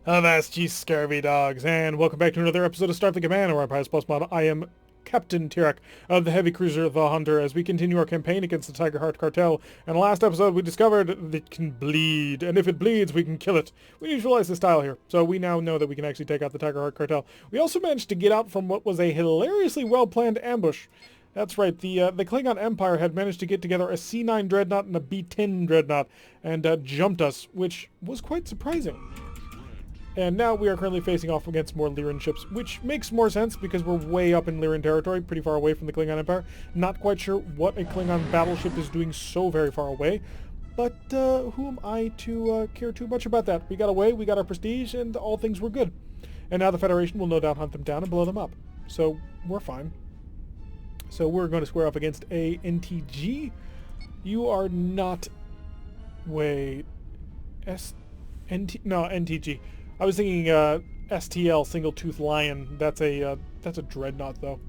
Avast, ye scurvy dogs, and welcome back to another episode of Starfleet Command, Orion Pirates Plus Mod. I am Captain Tirak of the heavy cruiser The Hunter as we continue our campaign against the Tiger Heart Cartel. In the last episode, we discovered that it can bleed, and if it bleeds, we can kill it. We neutralize the style here, so we now know that we can actually take out the Tiger Heart Cartel. We also managed to get out from what was a hilariously well-planned ambush. That's right, the Klingon Empire had managed to get together a C-9 dreadnought and a B-10 dreadnought, and jumped us, which was quite surprising. And now we are currently facing off against more Lyran ships, which makes more sense because we're way up in Lyran territory, pretty far away from the Klingon Empire. Not quite sure what a Klingon battleship is doing so very far away, but who am I to care too much about that? We got away, we got our prestige, and all things were good. And now the Federation will no doubt hunt them down and blow them up. So we're fine. So we're going to square off against a NTG. You are not... Wait... NTG. I was thinking STL, Single Tooth Lion. That's a dreadnought though,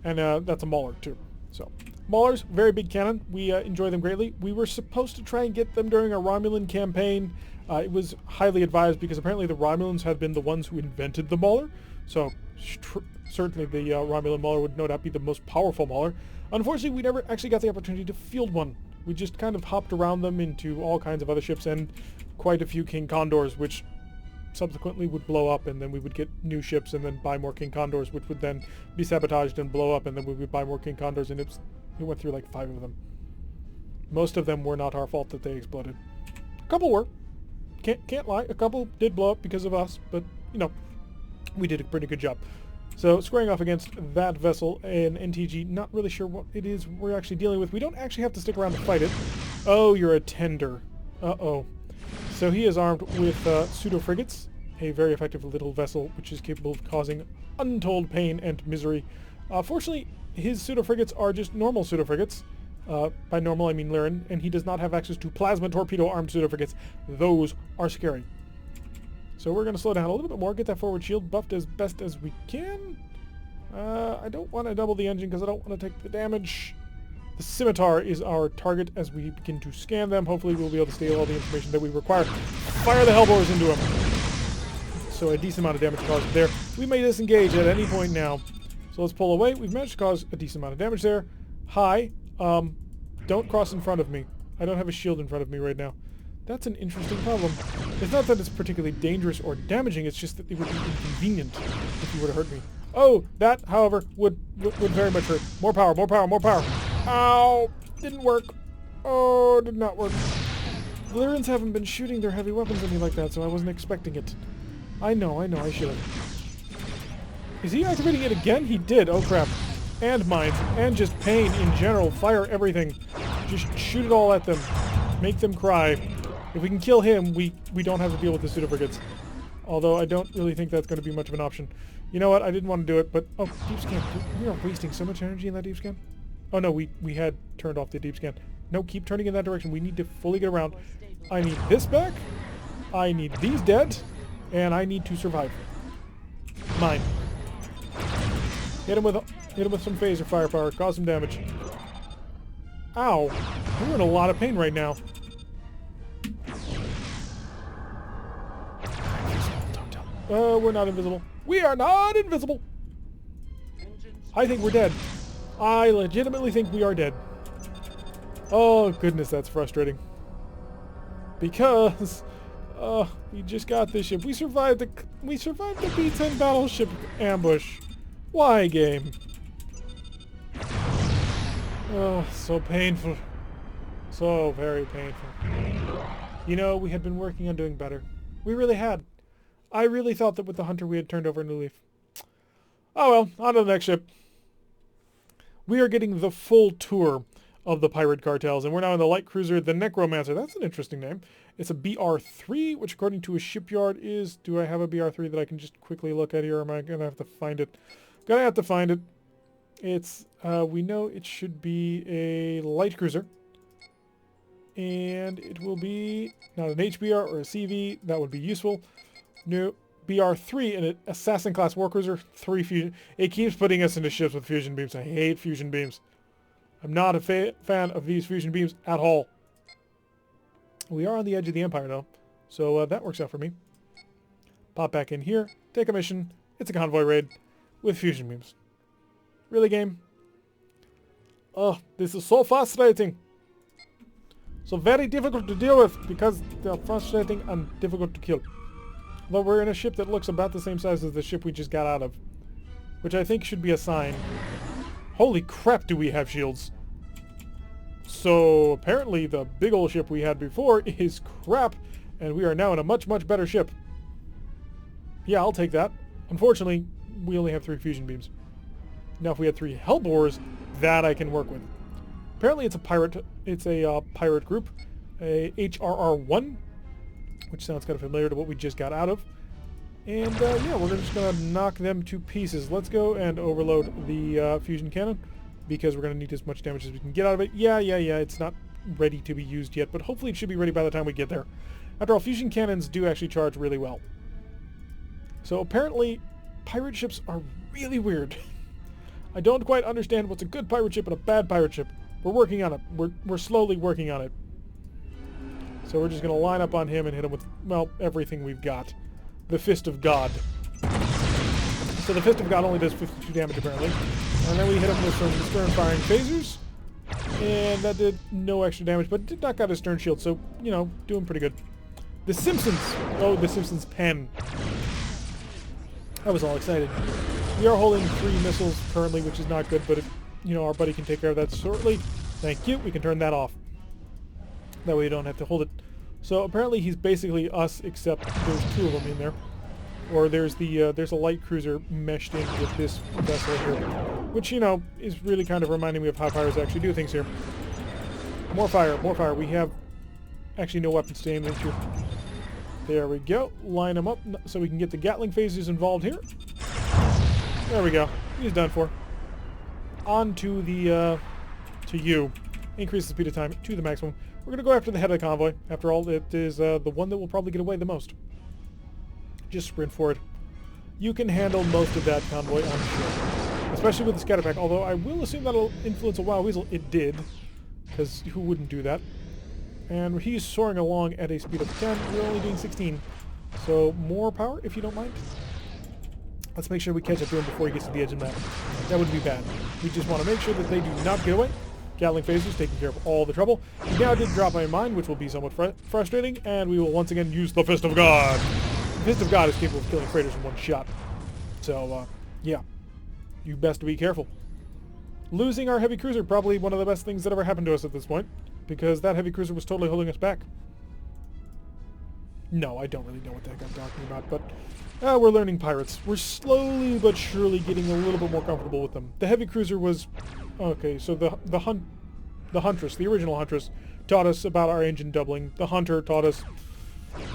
and that's a Mauler too. So Maulers, very big cannon. We enjoy them greatly. We were supposed to try and get them during our Romulan campaign. It was highly advised because apparently the Romulans had been the ones who invented the Mauler. So certainly the Romulan Mauler would no doubt be the most powerful Mauler. Unfortunately, we never actually got the opportunity to field one. We just kind of hopped around them into all kinds of other ships and quite a few King Condors, which subsequently would blow up, and then we would get new ships and then buy more King Condors, which would then be sabotaged and blow up, and then we would buy more King Condors, and we went through like 5 of them. Most of them were not our fault that they exploded. A couple were. Can't lie. A couple did blow up because of us, but, you know, we did a pretty good job. So, squaring off against that vessel, an NTG, not really sure what it is we're actually dealing with. We don't actually have to stick around to fight it. Oh, you're a tender. Uh-oh. So he is armed with pseudo-frigates, a very effective little vessel which is capable of causing untold pain and misery. Fortunately, his pseudo-frigates are just normal pseudo-frigates. By normal, I mean Lyran, and he does not have access to plasma torpedo-armed pseudo-frigates. Those are scary. So we're going to slow down a little bit more, get that forward shield buffed as best as we can. I don't want to double the engine because I don't want to take the damage. The Scimitar is our target as we begin to scan them. Hopefully we'll be able to steal all the information that we require. Fire the Hellbores into them. So a decent amount of damage caused there. We may disengage at any point now. So let's pull away. We've managed to cause a decent amount of damage there. Hi. Don't cross in front of me. I don't have a shield in front of me right now. That's an interesting problem. It's not that it's particularly dangerous or damaging, it's just that it would be inconvenient if you were to hurt me. Oh, that, however, would very much hurt. More power, more power, more power. Ow! Didn't work. Oh, did not work. The Lyrans haven't been shooting their heavy weapons at me like that, so I wasn't expecting it. I know, I should have. Is he activating it again? He did. Oh, crap. And mines. And just pain in general. Fire everything. Just shoot it all at them. Make them cry. If we can kill him, we don't have to deal with the pseudo-frigates. Although I don't really think that's going to be much of an option. You know what? I didn't want to do it, but... Oh, deep scan. We are wasting so much energy in that deep scan. Oh no, we had turned off the deep scan. No, keep turning in that direction. We need to fully get around. I need this back. I need these dead. And I need to survive. Mine. Hit him with some phaser firepower. Cause some damage. Ow. We're in a lot of pain right now. We're not invisible. We are not invisible! I think we're dead. I legitimately think we are dead. Oh goodness, that's frustrating. Because we just got this ship. We survived the B-10 battleship ambush. Why, game? Oh, so painful. So very painful. You know, we had been working on doing better. We really had. I really thought that with the Hunter we had turned over a new leaf. Oh well, on to the next ship. We are getting the full tour of the pirate cartels, and we're now in the light cruiser, the Necromancer. That's an interesting name. It's a BR-3, which according to a shipyard is... Do I have a BR-3 that I can just quickly look at here, or am I going to have to find it? Gonna have to find it. It's, we know it should be a light cruiser. And it will be not an HBR or a CV. That would be useful. No, BR-3 in an assassin-class warcruiser, 3 fusion. It keeps putting us into ships with fusion beams. I hate fusion beams. I'm not a fan of these fusion beams at all. We are on the edge of the Empire, though, so that works out for me. Pop back in here, take a mission. It's a convoy raid with fusion beams. Really, game? Oh, this is so frustrating. So very difficult to deal with because they're frustrating and difficult to kill. Although we're in a ship that looks about the same size as the ship we just got out of, which I think should be a sign. Holy crap, do we have shields? So apparently the big old ship we had before is crap, and we are now in a much, much better ship. Yeah, I'll take that. Unfortunately, we only have 3 fusion beams. Now if we had 3 Hellbores, that I can work with. Apparently it's a pirate group, a HRR-1, which sounds kind of familiar to what we just got out of. And yeah, we're just going to knock them to pieces. Let's go and overload the fusion cannon, because we're going to need as much damage as we can get out of it. Yeah, it's not ready to be used yet, but hopefully it should be ready by the time we get there. After all, fusion cannons do actually charge really well. So apparently, pirate ships are really weird. I don't quite understand what's a good pirate ship and a bad pirate ship. We're working on it. We're slowly working on it. So we're just going to line up on him and hit him with, well, everything we've got. The Fist of God. So the Fist of God only does 52 damage apparently. And then we hit him with some stern-firing phasers. And that did no extra damage, but did knock out his stern shield. So, you know, doing pretty good. The Simpsons. Oh, the Simpsons pen. I was all excited. We are holding 3 missiles currently, which is not good, but if, you know, our buddy can take care of that shortly, thank you, we can turn that off. That way you don't have to hold it. So apparently he's basically us, except there's 2 of them in there. Or there's a light cruiser meshed in with this vessel here, which, you know, is really kind of reminding me of how pirates actually do things here. More fire, more fire. We have actually no weapons to aim into. There we go. Line them up so we can get the Gatling phasers involved here. There we go. He's done for. On to the, to you. Increase the speed of time to the maximum. We're going to go after the head of the convoy. After all, it is the one that will probably get away the most. Just sprint for it. You can handle most of that convoy, I'm sure. Especially with the scatter pack, although I will assume that'll influence a Wild Weasel. It did. Because who wouldn't do that? And he's soaring along at a speed of 10. We're only doing 16. So more power, if you don't mind. Let's make sure we catch up to him before he gets to the edge of the map. That would be bad. We just want to make sure that they do not get away. Gatling phasers taking care of all the trouble. He now did drop my mine, which will be somewhat frustrating, and we will once again use the Fist of God. The Fist of God is capable of killing freighters in one shot. So, yeah. You best be careful. Losing our heavy cruiser, probably one of the best things that ever happened to us at this point, because that heavy cruiser was totally holding us back. No, I don't really know what the heck I'm talking about, but we're learning pirates. We're slowly but surely getting a little bit more comfortable with them. The heavy cruiser was... Okay, so the Huntress, the original Huntress, taught us about our engine doubling. The Hunter taught us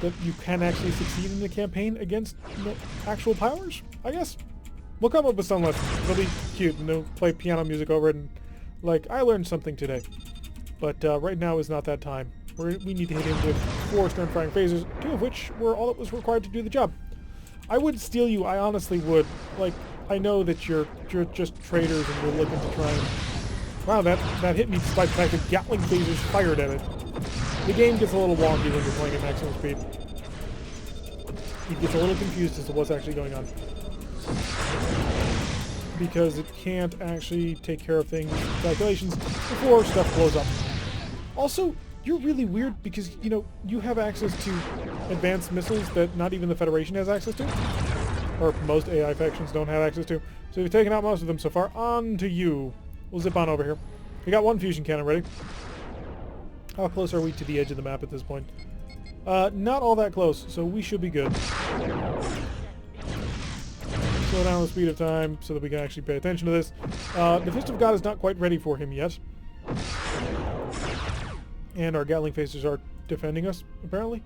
that you can actually succeed in the campaign against, you know, actual powers, I guess. We'll come up with some lessons. It'll be cute, and they'll play piano music over it, and, like, I learned something today. But right now is not that time. We need to hit him with 4 stern-firing phasers, 2 of which were all that was required to do the job. I would steal you, I honestly would. Like, I know that you're just traitors and you're looking to try and... Wow, that hit me despite the fact that Gatling phasers fired at it. The game gets a little wonky when you're playing at maximum speed. It gets a little confused as to what's actually going on. Because it can't actually take care of things, calculations, before stuff blows up. Also, you're really weird because, you know, you have access to advanced missiles that not even the Federation has access to. Or most AI factions don't have access to. So you've taken out most of them so far. On to you. We'll zip on over here. We got 1 fusion cannon ready. How close are we to the edge of the map at this point? Not all that close, so we should be good. Slow down the speed of time so that we can actually pay attention to this. The Fist of God is not quite ready for him yet. And our Gatling phasers are defending us, apparently.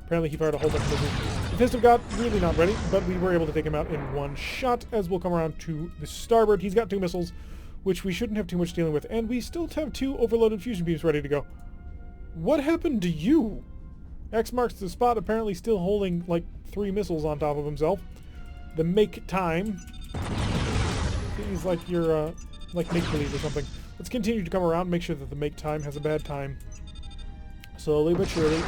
Apparently he fired a whole bunch of missiles. The Fist of God, really not ready, but we were able to take him out in 1 shot as we'll come around to the starboard. He's got 2 missiles, which we shouldn't have too much dealing with, and we still have 2 overloaded fusion beams ready to go. What happened to you? X marks the spot, apparently still holding, like, 3 missiles on top of himself. The make time. He's like you're, like make-believe or something. Let's continue to come around, make sure that the make time has a bad time. Slowly but surely.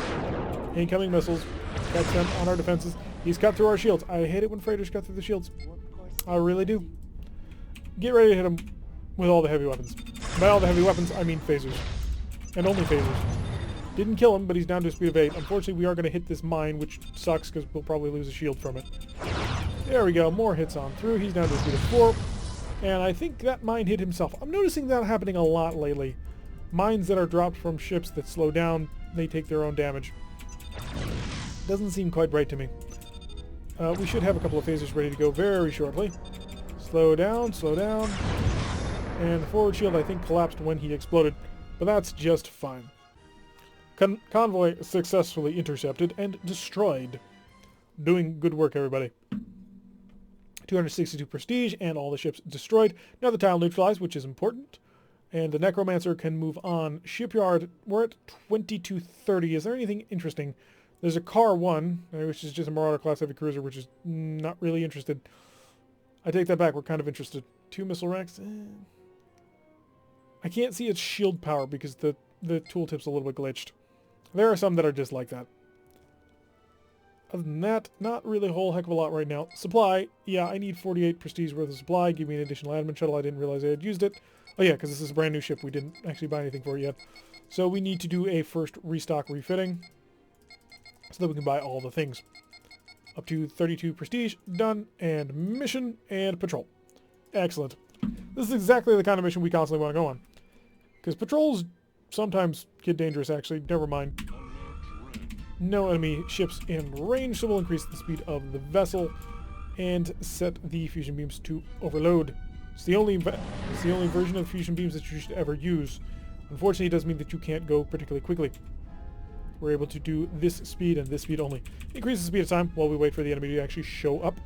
Incoming missiles. Catch them on our defenses. He's cut through our shields. I hate it when freighters cut through the shields. I really do. Get ready to hit him with all the heavy weapons. By all the heavy weapons, I mean phasers. And only phasers. Didn't kill him, but he's down to a speed of 8. Unfortunately, we are going to hit this mine, which sucks because we'll probably lose a shield from it. There we go. More hits on through. He's down to a speed of 4. And I think that mine hit himself. I'm noticing that happening a lot lately. Mines that are dropped from ships that slow down, they take their own damage. Doesn't seem quite right to me. We should have a couple of phasers ready to go very shortly. Slow down, slow down. And the forward shield, I think, collapsed when he exploded. But that's just fine. Convoy successfully intercepted and destroyed. Doing good work, everybody. 262 prestige and all the ships destroyed. Now the tile neutralized, which is important. And the Necromancer can move on. Shipyard, we're at 2230. Is there anything interesting? There's a Car 1, which is just a Marauder class heavy cruiser, which is not really interested. I take that back, we're kind of interested. 2 missile racks. I can't see its shield power because the tooltip's a little bit glitched. There are some that are just like that. Other than that, not really a whole heck of a lot right now. Supply, yeah, I need 48 prestige worth of supply. Give me an additional admin shuttle. I didn't realize I had used it. Oh yeah, because this is a brand new ship. We didn't actually buy anything for it yet. So we need to do a first restock refitting so that we can buy all the things. Up to 32 prestige, done, and mission and patrol. Excellent. This is exactly the kind of mission we constantly want to go on. Because patrols sometimes get dangerous, actually. Never mind. No enemy ships in range, so we'll increase the speed of the vessel and set the fusion beams to overload. It's the only version of fusion beams that you should ever use. Unfortunately, it does mean that you can't go particularly quickly. We're able to do this speed and this speed only. Increase the speed of time while we wait for the enemy to actually show up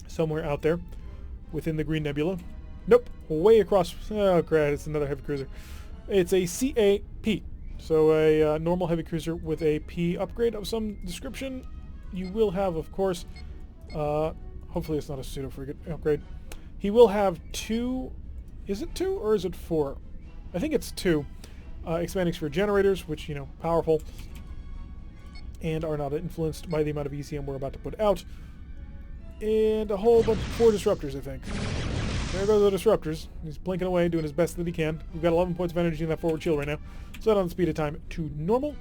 somewhere out there within the green nebula. Nope, way across. Oh, crap, it's another heavy cruiser. It's a CAP. So a normal heavy cruiser with a P upgrade of some description. You will have, of course, hopefully it's not a pseudo frigate upgrade. He will have 2, is it 2 or is it 4? I think it's 2 expanding sphere generators, which, you know, powerful and are not influenced by the amount of ECM we're about to put out. And a whole bunch of 4 disruptors, I think. There go the disruptors. He's blinking away, doing his best that he can. We've got 11 points of energy in that forward shield right now. Set on the speed of time to normal.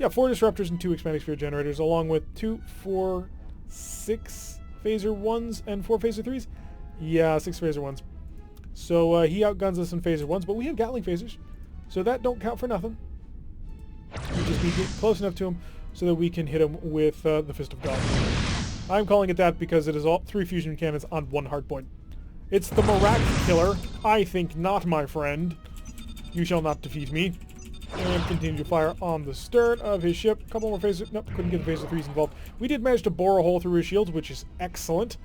Yeah, 4 disruptors and 2 expanding sphere generators, along with 2, 4, 6 phaser 1s and 4 phaser 3s. Yeah, 6 phaser 1s. So he outguns us in phaser 1s, but we have Gatling phasers, so that don't count for nothing. We just need to get close enough to him so that we can hit him with the Fist of God. I'm calling it that because it is all 3 fusion cannons on 1 hard point. It's the Mirac Killer. I think not, my friend. You shall not defeat me. And continue to fire on the stern of his ship. A couple more phasers. Nope, couldn't get the phaser 3s involved. We did manage to bore a hole through his shields, which is excellent.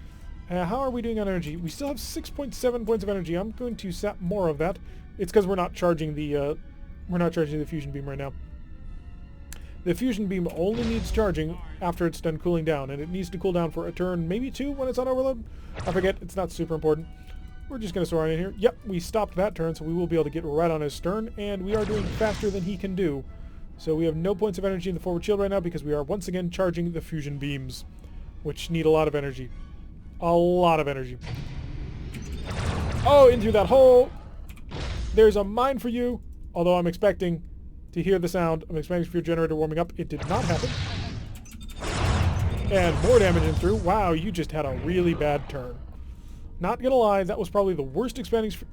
How are we doing on energy? We still have 6.7 points of energy. I'm going to sap more of that. It's because we're not charging the fusion beam right now. The fusion beam only needs charging after it's done cooling down, and it needs to cool down for a turn, maybe 2 when it's on overload. I forget, it's not super important. We're just going to soar in here. Yep, we stopped that turn, so we will be able to get right on his stern, and we are doing faster than he can do. So we have no points of energy in the forward shield right now because we are once again charging the fusion beams, which need a lot of energy. A lot of energy. Oh, in through that hole! There's a mine for you, although I'm expecting to hear the sound of an expanding sphere generator warming up. It did not happen. And more damage in through. Wow, you just had a really bad turn. Not gonna lie, that was probably the worst expanding sphere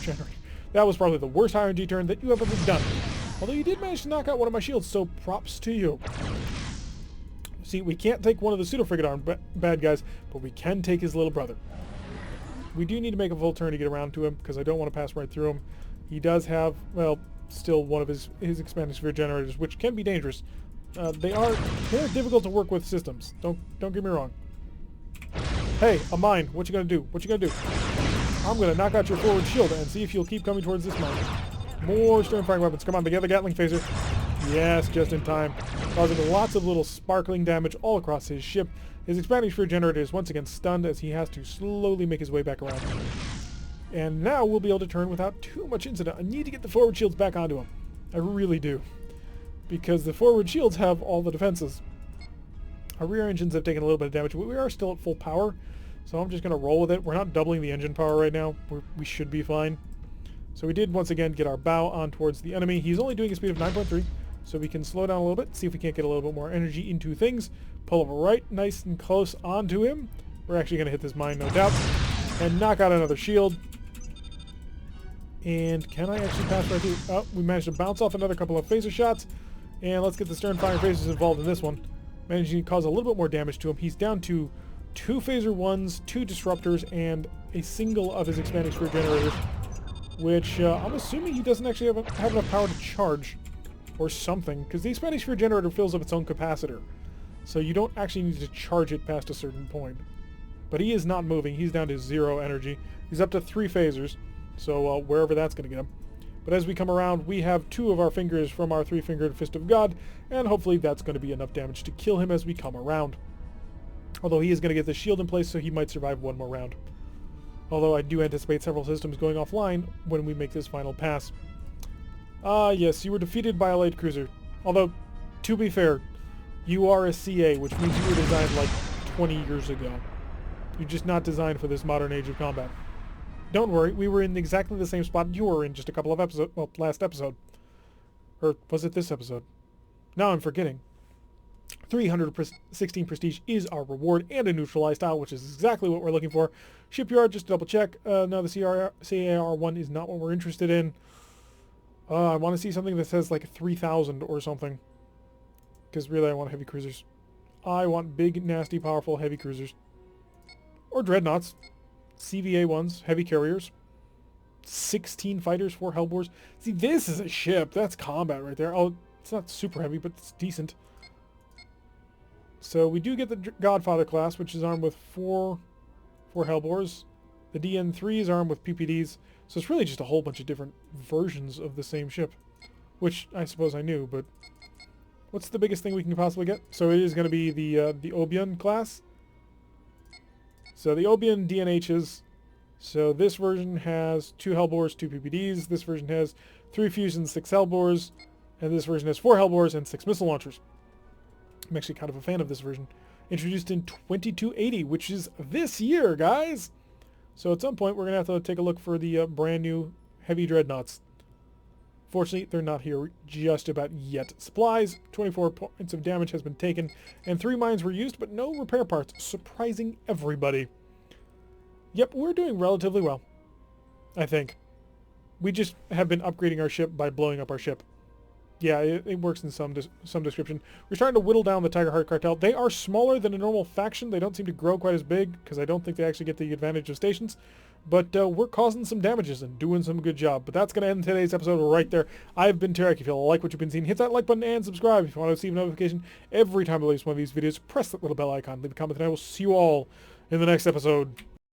generator. That was probably the worst high energy turn that you have ever done. Although you did manage to knock out one of my shields, so props to you. See, we can't take one of the pseudo-frigate arm bad guys, but we can take his little brother. We do need to make a full turn to get around to him, because I don't want to pass right through him. He does have, well, still one of his expanding sphere generators, which can be dangerous. They're difficult to work with systems. Don't get me wrong. Hey, a mine. What you gonna do? What you gonna do? I'm gonna knock out your forward shield and see if you'll keep coming towards this mine. More stern firing weapons. Come on, the other Gatling phaser. Yes, just in time. Causing lots of little sparkling damage all across his ship. His expanding sphere generator is once again stunned as he has to slowly make his way back around. And now we'll be able to turn without too much incident. I need to get the forward shields back onto him. I really do. Because the forward shields have all the defenses. Our rear engines have taken a little bit of damage, but we are still at full power. So I'm just going to roll with it. We're not doubling the engine power right now. We should be fine. So we did once again get our bow on towards the enemy. He's only doing a speed of 9.3, so we can slow down a little bit, see if we can't get a little bit more energy into things. Pull over right, nice and close onto him. We're actually going to hit this mine, no doubt, and knock out another shield. And can I actually pass right through? Oh, we managed to bounce off another couple of phaser shots. And let's get the stern fire phasers involved in this one. Managing to cause a little bit more damage to him. He's down to 2 phaser ones, 2 disruptors, and a single of his expanding sphere generators. Which I'm assuming he doesn't actually have enough power to charge. Or something. Because the expanding sphere generator fills up its own capacitor. So you don't actually need to charge it past a certain point. But he is not moving. He's down to 0 energy. He's up to 3 phasers. So wherever that's going to get him. But as we come around, we have 2 of our fingers from our 3-fingered Fist of God, and hopefully that's going to be enough damage to kill him as we come around. Although he is going to get the shield in place, so he might survive one more round. Although I do anticipate several systems going offline when we make this final pass. Yes, you were defeated by a light cruiser. Although, to be fair, you are a CA, which means you were designed like 20 years ago. You're just not designed for this modern age of combat. Don't worry, we were in exactly the same spot you were in just a couple of episodes, well, last episode. Or was it this episode? Now I'm forgetting. 316 prestige is our reward and a neutralized tile, which is exactly what we're looking for. Shipyard, just double check. No, the CAR1 is not what we're interested in. I want to see something that says like 3,000 or something. Because really I want heavy cruisers. I want big, nasty, powerful heavy cruisers. Or dreadnoughts. CVA ones, heavy carriers, 16 fighters, 4 hellbores. See, this is a ship. That's combat right there. Oh, it's not super heavy, but it's decent. So we do get the Godfather class, which is armed with 4 hellbores. The DN3 is armed with PPDs. So it's really just a whole bunch of different versions of the same ship, which I suppose I knew, but what's the biggest thing we can possibly get? So it is going to be the Obion class. So the Obion DNHs, so this version has 2 hellbores, 2 PPDs. This version has 3 fusions, 6 hellbores, and this version has 4 hellbores and 6 missile launchers. I'm actually kind of a fan of this version. Introduced in 2280, which is this year, guys! So at some point, we're going to have to take a look for the brand new heavy dreadnoughts. Fortunately, they're not here just about yet. Supplies, 24 points of damage has been taken, and 3 mines were used, but no repair parts, surprising everybody. Yep, we're doing relatively well, I think. We just have been upgrading our ship by blowing up our ship. Yeah, it works in some description. We're starting to whittle down the Tigerheart Cartel. They are smaller than a normal faction. They don't seem to grow quite as big, because I don't think they actually get the advantage of stations. But we're causing some damages and doing some good job. But that's going to end today's episode right there. I've been Tarek. If you like what you've been seeing, hit that like button and subscribe. If you want to receive a notification every time I release one of these videos, press that little bell icon, leave a comment, and I will see you all in the next episode.